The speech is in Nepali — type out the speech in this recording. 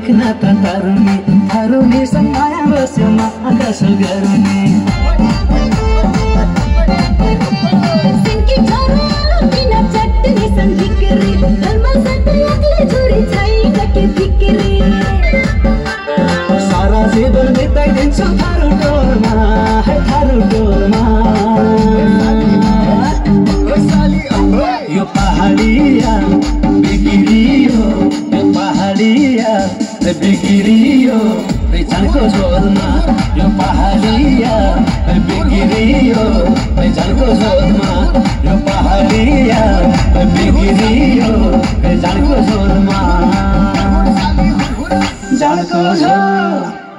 लेख्न त तरुनी समाया बस्यो आकाश गरुनी सारा जीवन बिताइदिन्छु थारू डोरमा यो पहाडिया बिग्रियो पहिचानको जोरमा यो पहाडिया बिग्रियो पहिचानको जोरमा यो पहाडिया बिग्रियो पहिचानको जोरमा जानको जोर